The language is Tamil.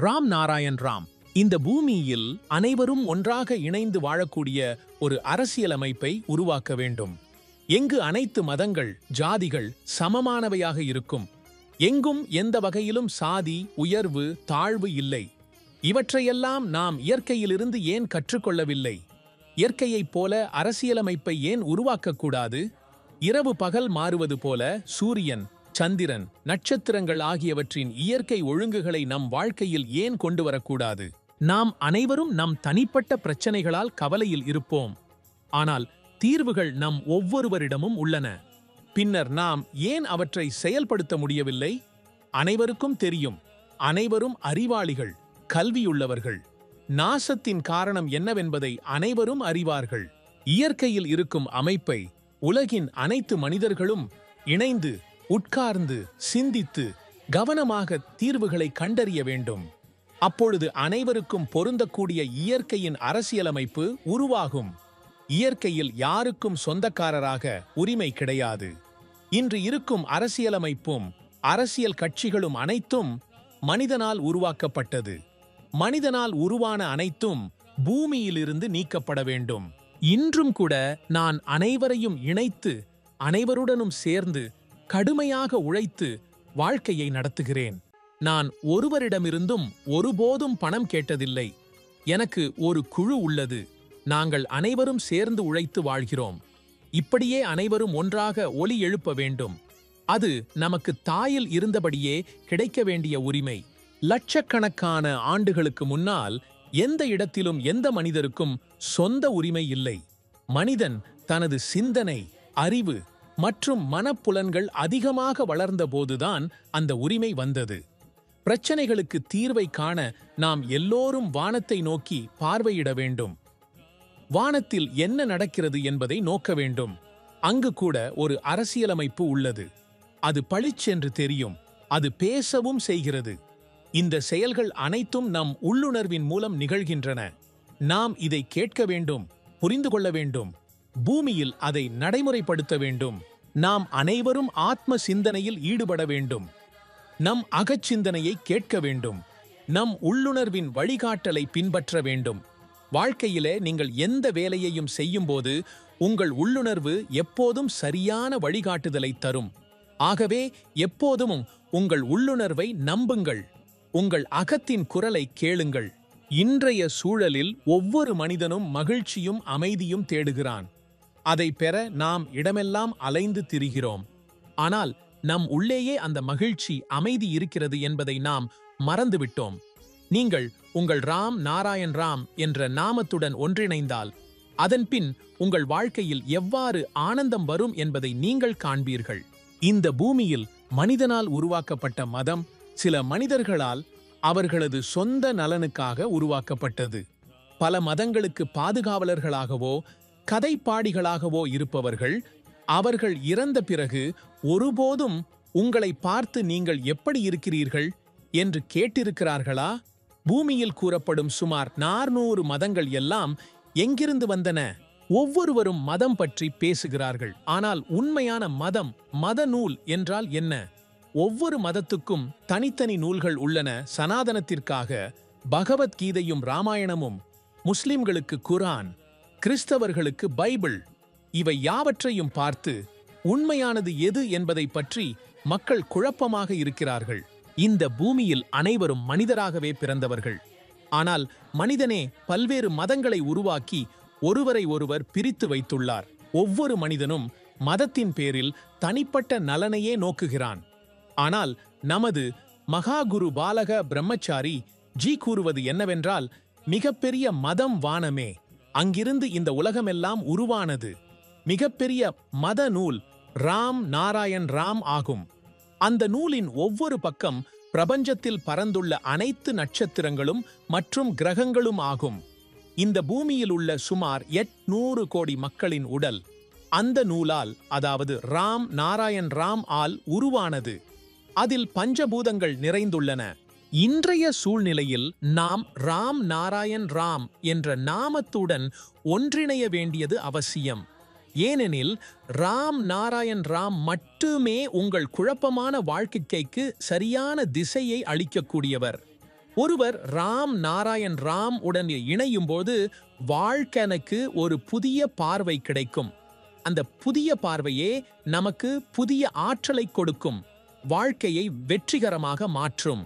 ராம் நாராயண் ராம். இந்த பூமியில் அனைவரும் ஒன்றாக இணைந்து வாழக்கூடிய ஒரு அரசியலமைப்பை உருவாக்க வேண்டும். எங்கு அனைத்து மதங்கள், ஜாதிகள் சமமானவையாக இருக்கும். எங்கும் எந்த வகையிலும் சாதி, உயர்வு, தாழ்வு இல்லை. இவற்றையெல்லாம் நாம் இயற்கையிலிருந்து ஏன் கற்றுக்கொள்ளவில்லை? இயற்கையைப் போல அரசியலமைப்பை ஏன் உருவாக்கக்கூடாது? இரவு பகல் மாறுவது போல சூரியன், சந்திரன், நட்சத்திரங்கள் ஆகியவற்றின் இயற்கை ஒழுங்குகளை நம் வாழ்க்கையில் ஏன் கொண்டு வரக்கூடாது? நாம் அனைவரும் நம் தனிப்பட்ட பிரச்சனைகளால் கவலையில் இருப்போம். ஆனால் தீர்வுகள் நம் ஒவ்வொருவரிடமும் உள்ளன. பின்னர் நாம் ஏன் அவற்றை செயல்படுத்த முடியவில்லை? அனைவருக்கும் தெரியும், அனைவரும் அறிவாளிகள், கல்வியுள்ளவர்கள். நாசத்தின் காரணம் என்னவென்பதை அனைவரும் அறிவார்கள். இயற்கையில் இருக்கும் அமைப்பை உலகின் அனைத்து மனிதர்களும் இணைந்து உட்கார்ந்து சிந்தித்து கவனமாக தீர்வுகளை கண்டறிய வேண்டும். அப்பொழுது அனைவருக்கும் பொருந்தக்கூடிய இயற்கையின் அரசியலமைப்பு உருவாகும். இயற்கையில் யாருக்கும் சொந்தக்காரராக உரிமை கிடையாது. இன்று இருக்கும் அரசியலமைப்பும் அரசியல் கட்சிகளும் அனைத்தும் மனிதனால் உருவாக்கப்பட்டது. மனிதனால் உருவான அனைத்தும் பூமியிலிருந்து நீக்கப்பட வேண்டும். இன்றும் கூட நான் அனைவரையும் இணைத்து அனைவருடனும் சேர்ந்து கடுமையாக உழைத்து வாழ்க்கையை நடத்துகிறேன். நான் ஒருவரிடமிருந்தும் ஒருபோதும் பணம் கேட்டதில்லை. எனக்கு ஒரு குழு உள்ளது. நாங்கள் அனைவரும் சேர்ந்து உழைத்து வாழ்கிறோம். இப்படியே அனைவரும் ஒன்றாக ஒலி எழுப்ப வேண்டும். அது நமக்கு தாயில் இருந்தபடியே கிடைக்க வேண்டிய உரிமை. லட்சக்கணக்கான ஆண்டுகளுக்கு முன்னால் எந்த இடத்திலும் எந்த மனிதருக்கும் சொந்த உரிமை இல்லை. மனிதன் தனது சிந்தனை, அறிவு மற்றும் மனப்புலன்கள் அதிகமாக வளர்ந்தபோதுதான் அந்த உரிமை வந்தது. பிரச்சனைகளுக்கு தீர்வை காண நாம் எல்லோரும் வானத்தை நோக்கி பார்வையிட வேண்டும். வானத்தில் என்ன நடக்கிறது என்பதை நோக்க வேண்டும். அங்கு கூட ஒரு அரசியலமைப்பு உள்ளது. அது பளிச்சென்று தெரியும். அது பேசவும் செய்கிறது. இந்த செயல்கள் அனைத்தும் நம் உள்ளுணர்வின் மூலம் நிகழ்கின்றன. நாம் இதை கேட்க வேண்டும், புரிந்து கொள்ள வேண்டும். பூமியில் அதை நடைமுறைப்படுத்த வேண்டும். நாம் அனைவரும் ஆத்ம சிந்தனையில் ஈடுபட வேண்டும். நம் அகச்சிந்தனையை கேட்க வேண்டும். நம் உள்ளுணர்வின் வழிகாட்டலை பின்பற்ற வேண்டும். வாழ்க்கையிலே நீங்கள் எந்த வேலையையும் செய்யும்போது உங்கள் உள்ளுணர்வு எப்போதும் சரியான வழிகாட்டுதலை தரும். ஆகவே எப்போதும் உங்கள் உள்ளுணர்வை நம்புங்கள். உங்கள் அகத்தின் குரலை கேளுங்கள். இன்றைய சூழலில் ஒவ்வொரு மனிதனும் மகிழ்ச்சியும் அமைதியும் தேடுகிறான். அதை பெற நாம் இடமெல்லாம் அலைந்து திரிகிறோம். ஆனால் நம் உள்ளேயே அந்த மகிழ்ச்சி, அமைதி இருக்கிறது என்பதை நாம் மறந்துவிட்டோம். நீங்கள் உங்கள் ராம் நாராயண் ராம் என்ற நாமத்துடன் ஒன்றிணைந்தால் அதன்பின் உங்கள் வாழ்க்கையில் எவ்வாறு ஆனந்தம் வரும் என்பதை நீங்கள் காண்பீர்கள். இந்த பூமியில் மனிதனால் உருவாக்கப்பட்ட மதம் சில மனிதர்களால் அவர்களது சொந்த நலனுக்காக உருவாக்கப்பட்டது. பல மதங்களுக்கு பாதுகாவலர்களாகவோ கதைப்பாடிகளாகவோ இருப்பவர்கள் அவர்கள் இறந்த பிறகு ஒருபோதும் உங்களை பார்த்து நீங்கள் எப்படி இருக்கிறீர்கள் என்று கேட்டிருக்கிறார்களா? பூமியில் கூறப்படும் சுமார் 400 மதங்கள் எல்லாம் எங்கிருந்து வந்தன? ஒவ்வொருவரும் மதம் பற்றி பேசுகிறார்கள். ஆனால் உண்மையான மதம், மத நூல் என்றால் என்ன? ஒவ்வொரு மதத்துக்கும் தனித்தனி நூல்கள் உள்ளன. சனாதனத்திற்காக பகவத்கீதையும் ராமாயணமும், முஸ்லிம்களுக்கு குர்ஆன், கிறிஸ்தவர்களுக்கு பைபிள். இவை யாவற்றையும் பார்த்து உண்மையானது எது என்பதை பற்றி மக்கள் குழப்பமாக இருக்கிறார்கள். இந்த பூமியில் அனைவரும் மனிதராகவே பிறந்தவர்கள். ஆனால் மனிதனே பல்வேறு மதங்களை உருவாக்கி ஒருவரை ஒருவர் பிரித்து வைத்துள்ளார். ஒவ்வொரு மனிதனும் மதத்தின் பேரில் தனிப்பட்ட நலனையே நோக்குகிறான். ஆனால் நமது மகாகுரு பாலக பிரம்மச்சாரி ஜி கூறுவது என்னவென்றால், மிகப்பெரிய மதம் வானமே, அங்கிருந்து இந்த உலகமெல்லாம் உருவானது. மிகப்பெரிய மத நூல் ராம் நாராயண் ராம் ஆகும். அந்த நூலின் ஒவ்வொரு பக்கம் பிரபஞ்சத்தில் பறந்துள்ள அனைத்து நட்சத்திரங்களும் மற்றும் கிரகங்களும் ஆகும். இந்த பூமியில் உள்ள சுமார் 800 கோடி மக்களின் உடல் அந்த நூலால், அதாவது ராம் நாராயண் ராம் ஆல் உருவானது. அதில் பஞ்சபூதங்கள் நிறைந்துள்ளன. இன்றைய சூழ்நிலையில் நாம் ராம் நாராயண் ராம் என்ற நாமத்துடன் ஒன்றிணைய வேண்டியது அவசியம். ஏனெனில் ராம் நாராயண் ராம் மட்டுமே உங்கள் குழப்பமான வாழ்க்கைக்கு சரியான திசையை அளிக்கக்கூடியவர். ஒருவர் ராம் நாராயண் ராம் உடன் இணையும் போது வாழ்க்கைக்கு ஒரு புதிய பார்வை கிடைக்கும். அந்த புதிய பார்வையே நமக்கு புதிய ஆற்றலை கொடுக்கும், வாழ்க்கையை வெற்றிகரமாக மாற்றும்.